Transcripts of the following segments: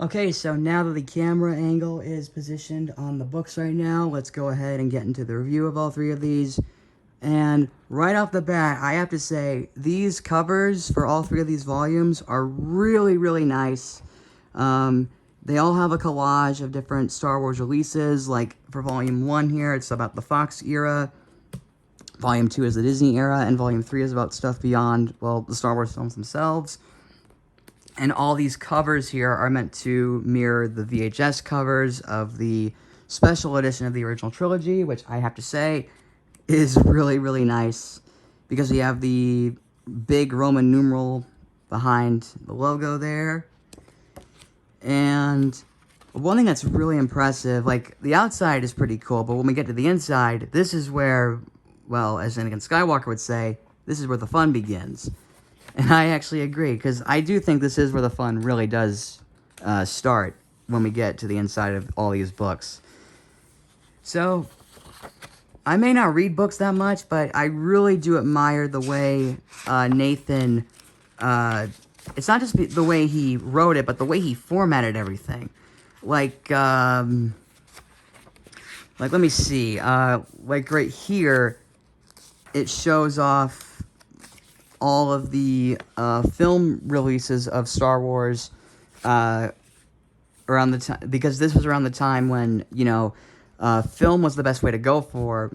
Okay, so now that the camera angle is positioned on the books right now, let's go ahead and get into the review of all three of these. And right off the bat, I have to say, these covers for all three of these volumes are really, really nice. They all have a collage of different Star Wars releases. Like for Volume 1 here, it's about the Fox era. Volume 2 is the Disney era, and Volume 3 is about stuff beyond, well, the Star Wars films themselves. And all these covers here are meant to mirror the VHS covers of the special edition of the original trilogy, which I have to say is really, really nice, because we have the big Roman numeral behind the logo there. And one thing that's really impressive, like, the outside is pretty cool, but when we get to the inside, this is where, well, as Anakin Skywalker would say, this is where the fun begins. And I actually agree, because I do think this is where the fun really does start when we get to the inside of all these books. So, I may not read books that much, but I really do admire the way Nathan, it's not just the way he wrote it, but the way he formatted everything. Like let me see, like right here, it shows off all of the film releases of Star Wars around the time, because this was around the time when, you know, film was the best way to go for,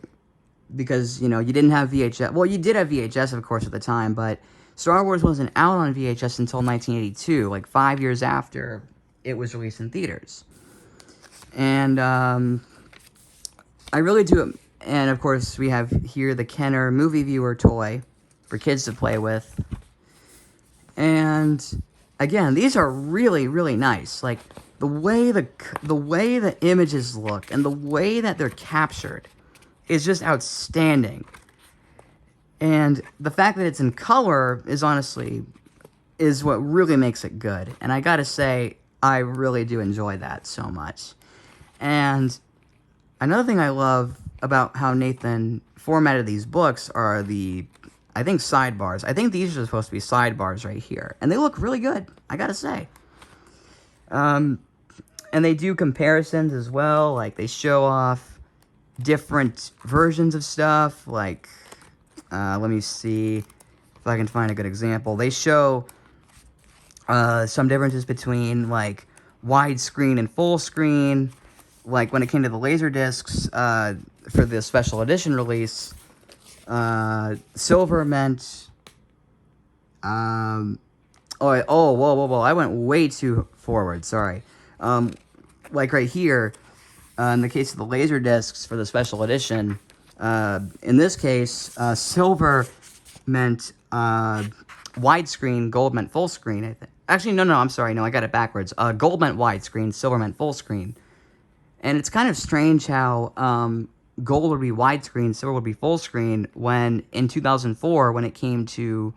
because, you know, you didn't have VHS. Well, you did have VHS, of course, at the time, but Star Wars wasn't out on VHS until 1982, like 5 years after it was released in theaters. And I really do, and of course, we have here the Kenner movie viewer toy for kids to play with. And again, these are really, really nice. Like the way the images look and the way that they're captured is just outstanding. And the fact that it's in color is what really makes it good. And I gotta say, I really do enjoy that so much. And another thing I love about how Nathan formatted these books are the, I think, sidebars. I think these are supposed to be sidebars right here. And they look really good, I gotta say. And they do comparisons as well. Like, they show off different versions of stuff. Like, let me see if I can find a good example. They show some differences between, like, widescreen and full screen. Like, when it came to the Laserdiscs, for the special edition release, silver meant, whoa, I went way too forward, sorry. Like right here, in the case of the Laserdiscs for the special edition, in this case, silver meant, widescreen, gold meant full screen, I think. Actually, no, I'm sorry, no, I got it backwards. Gold meant widescreen, silver meant full screen. And it's kind of strange how, gold would be widescreen, silver would be full screen, when in 2004, when it came to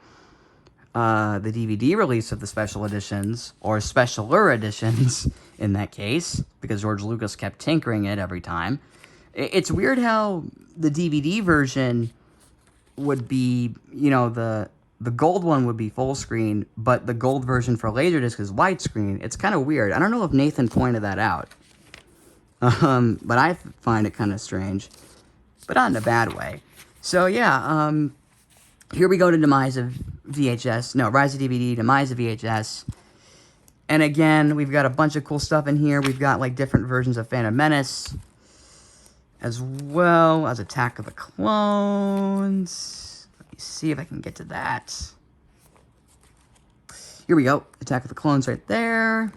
the DVD release of the special editions, or specialer editions in that case, because George Lucas kept tinkering it every time. It's weird how the DVD version would be, you know, the gold one would be full screen, but the gold version for Laserdisc is widescreen. It's kind of weird. I don't know if Nathan pointed that out. But I find it kind of strange, but not in a bad way. So yeah, here we go to Rise of DVD, Demise of VHS. And again, we've got a bunch of cool stuff in here. We've got, like, different versions of Phantom Menace, as well as Attack of the Clones. Let me see if I can get to that. Here we go, Attack of the Clones right there.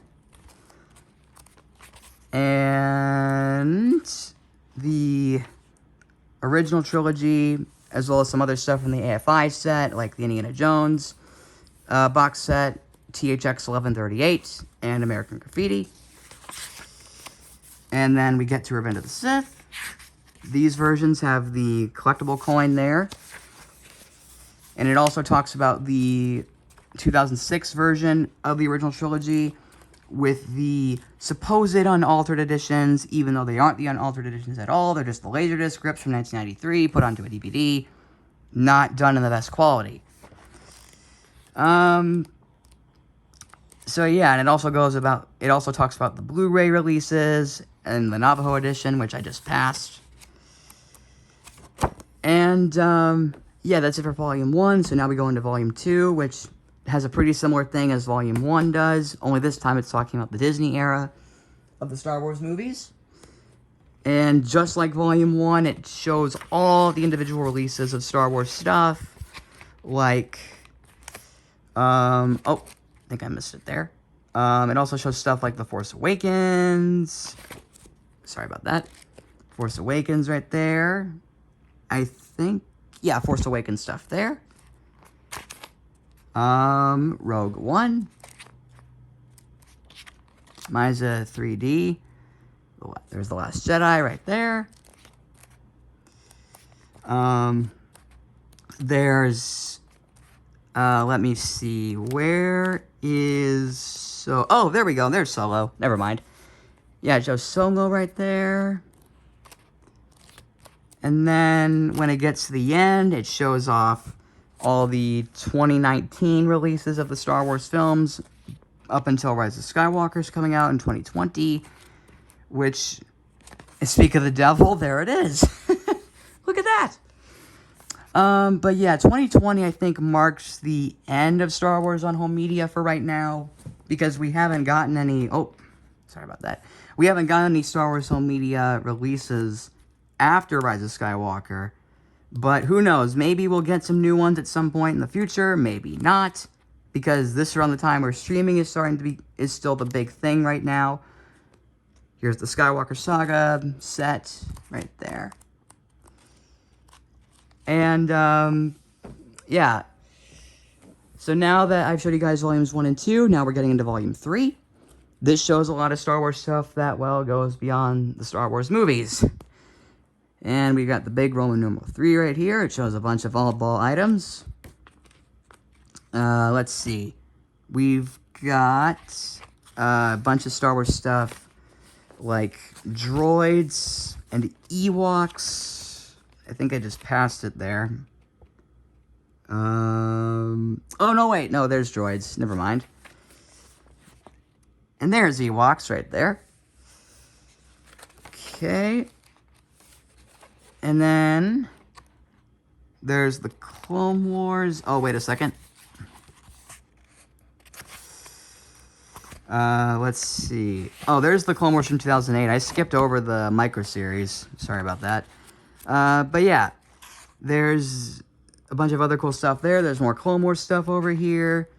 And the original trilogy, as well as some other stuff from the AFI set, like the Indiana Jones box set, THX 1138, and American Graffiti. And then we get to Revenge of the Sith. These versions have the collectible coin there. And it also talks about the 2006 version of the original trilogy, with the supposed unaltered editions, even though they aren't the unaltered editions at all. They're just the Laserdisc rips from 1993 put onto a DVD, not done in the best quality. So yeah, and it also talks about the Blu-ray releases and the Navajo edition, which I just passed. And yeah, that's it for Volume 1. So now we go into Volume 2, which has a pretty similar thing as Volume 1 does, only this time it's talking about the Disney era of the Star Wars movies. And just like Volume 1, it shows all the individual releases of Star Wars stuff, like, oh, I think I missed it there. It also shows stuff like The Force Awakens. Sorry about that. Force Awakens right there. I think, yeah, Force Awakens stuff there. Rogue One. Misa 3D. There's The Last Jedi right there. There's, let me see, where is, oh, there we go, there's Solo, never mind. Yeah, it shows Solo right there. And then, when it gets to the end, it shows off all the 2019 releases of the Star Wars films, up until Rise of Skywalker's coming out in 2020, which, speak of the devil, there it is. Look at that. But yeah, 2020, I think, marks the end of Star Wars on home media for right now, because we haven't gotten any, sorry about that. We haven't gotten any Star Wars home media releases after Rise of Skywalker, but who knows, maybe we'll get some new ones at some point in the future, maybe not, because this is around the time where streaming is is still the big thing right now. Here's the Skywalker Saga set right there. And, yeah. So now that I've showed you guys Volumes 1 and 2, now we're getting into Volume 3. This shows a lot of Star Wars stuff that, well, goes beyond the Star Wars movies. And we got the big Roman numeral 3 right here. It shows a bunch of oddball items. Let's see. We've got a bunch of Star Wars stuff like droids and Ewoks. I think I just passed it there. Oh, no, wait. No, there's droids. Never mind. And there's Ewoks right there. Okay. And then there's the Clone Wars. Oh, wait a second. Let's see. Oh, there's the Clone Wars from 2008. I skipped over the micro series. Sorry about that. But yeah, there's a bunch of other cool stuff there. There's more Clone Wars stuff over here.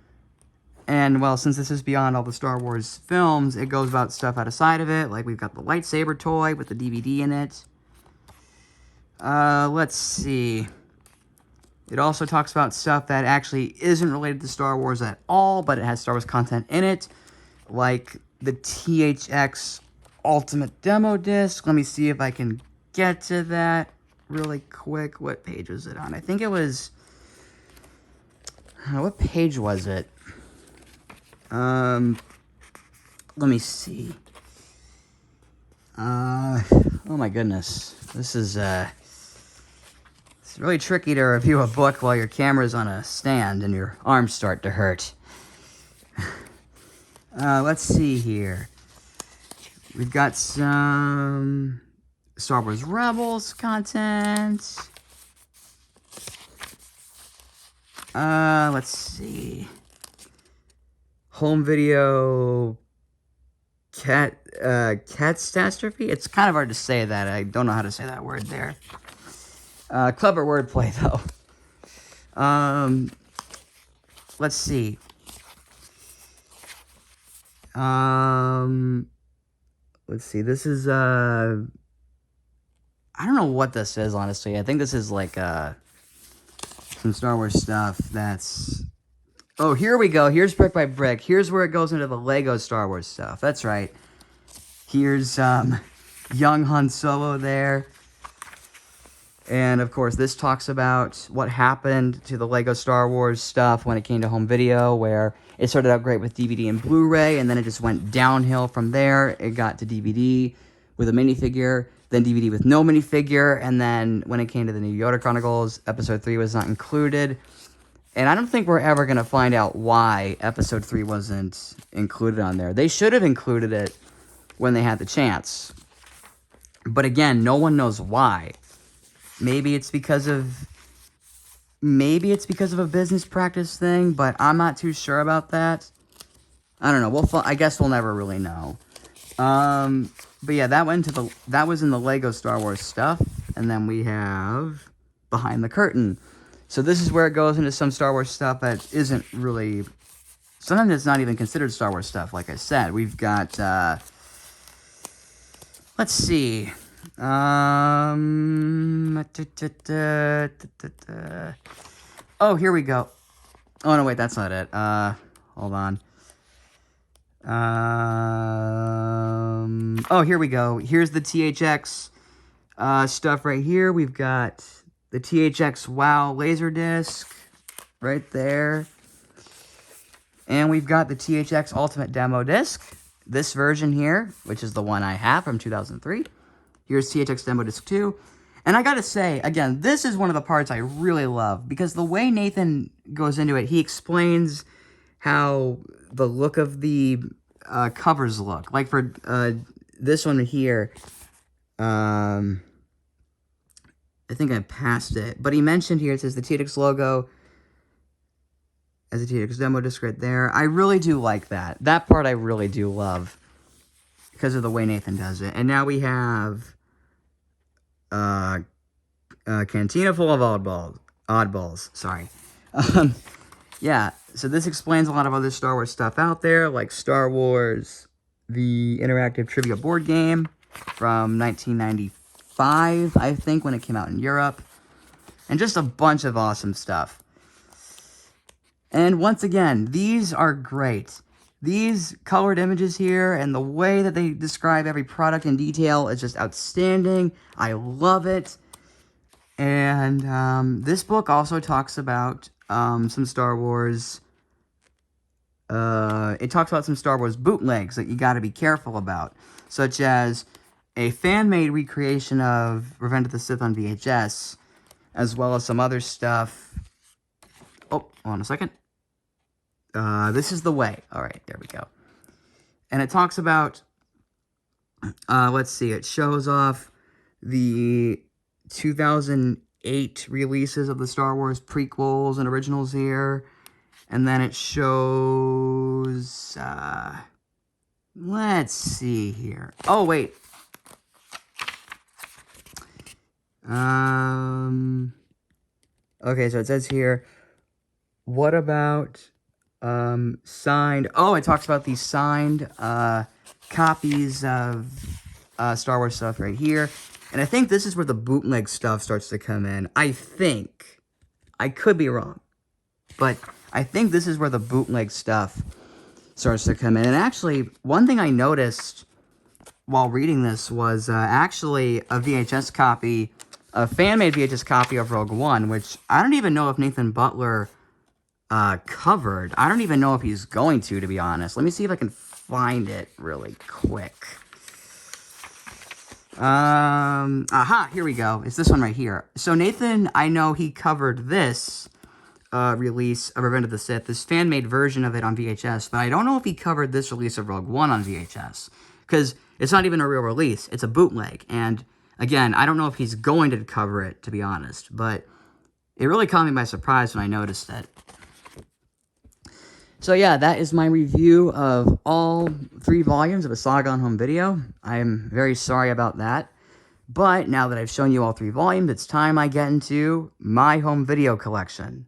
And, well, since this is beyond all the Star Wars films, it goes about stuff outside of it. Like, we've got the lightsaber toy with the DVD in it. Let's see. It also talks about stuff that actually isn't related to Star Wars at all, but it has Star Wars content in it. Like the THX Ultimate Demo Disc. Let me see if I can get to that really quick. What page was it on? I think it was... what page was it? Let me see. Oh my goodness. This is, it's really tricky to review a book while your camera's on a stand and your arms start to hurt. Let's see here. We've got some Star Wars Rebels content. Let's see. Home video catastrophe? It's kind of hard to say that. I don't know how to say that word there. Clever wordplay, though. Let's see. Let's see. This is, I don't know what this is, honestly. I think this is like, some Star Wars stuff that's... Oh, here we go. Here's brick by brick. Here's where it goes into the Lego Star Wars stuff. That's right. Here's young Han Solo there. And, of course, this talks about what happened to the Lego Star Wars stuff when it came to home video, where it started out great with DVD and Blu-ray, and then it just went downhill from there. It got to DVD with a minifigure, then DVD with no minifigure, and then when it came to the new Yoda Chronicles, Episode 3 was not included. And I don't think we're ever going to find out why Episode 3 wasn't included on there. They should have included it when they had the chance. But again, no one knows why. Maybe it's because of a business practice thing, but I'm not too sure about that. I don't know. I guess we'll never really know. But yeah, that was in the Lego Star Wars stuff, and then we have Behind the Curtain. So this is where it goes into some Star Wars stuff that isn't really... Sometimes it's not even considered Star Wars stuff, like I said. We've got, let's see. Oh, here we go. Oh, no, wait, that's not it. Hold on. Oh, here we go. Here's the THX stuff right here. We've got the THX WOW Laserdisc right there. And we've got the THX Ultimate Demo Disc. This version here, which is the one I have from 2003. Here's THX Demo Disc 2. And I gotta say, again, this is one of the parts I really love, because the way Nathan goes into it, he explains how the look of the covers look. Like for this one here, I think I passed it, but he mentioned here, it says the THX logo as a THX demo disc right there. I really do like that. That part I really do love because of the way Nathan does it. And now we have a cantina full of oddballs. Sorry. Yeah, so this explains a lot of other Star Wars stuff out there, like Star Wars, the interactive trivia board game from 1995, I think, when it came out in Europe. And just a bunch of awesome stuff. And once again, these are great. These colored images here and the way that they describe every product in detail is just outstanding. I love it. And this book also talks about some Star Wars... it talks about some Star Wars bootlegs that you got to be careful about, such as a fan-made recreation of Revenge of the Sith on VHS, as well as some other stuff. Oh, hold on a second. This is the way. All right, there we go. And it talks about, let's see, it shows off the 2008 releases of the Star Wars prequels and originals here. And then it shows, let's see here. Oh, wait. Okay, so it says here, what about, signed, oh, it talks about these signed, copies of, Star Wars stuff right here. And I think this is where the bootleg stuff starts to come in. I think. I could be wrong. But I think this is where the bootleg stuff starts to come in. And actually, one thing I noticed while reading this was actually a VHS copy, a fan-made VHS copy of Rogue One, which I don't even know if Nathan Butler covered. I don't even know if he's going to be honest. Let me see if I can find it really quick. Aha, here we go. It's this one right here. So Nathan, I know he covered this release of Revenge of the Sith, this fan-made version of it on VHS, but I don't know if he covered this release of Rogue One on VHS, because it's not even a real release. It's a bootleg, and again, I don't know if he's going to cover it, to be honest, but it really caught me by surprise when I noticed it. So yeah, that is my review of all 3 volumes of a Saga on Home video. I'm very sorry about that, but now that I've shown you all 3 volumes, it's time I get into my home video collection.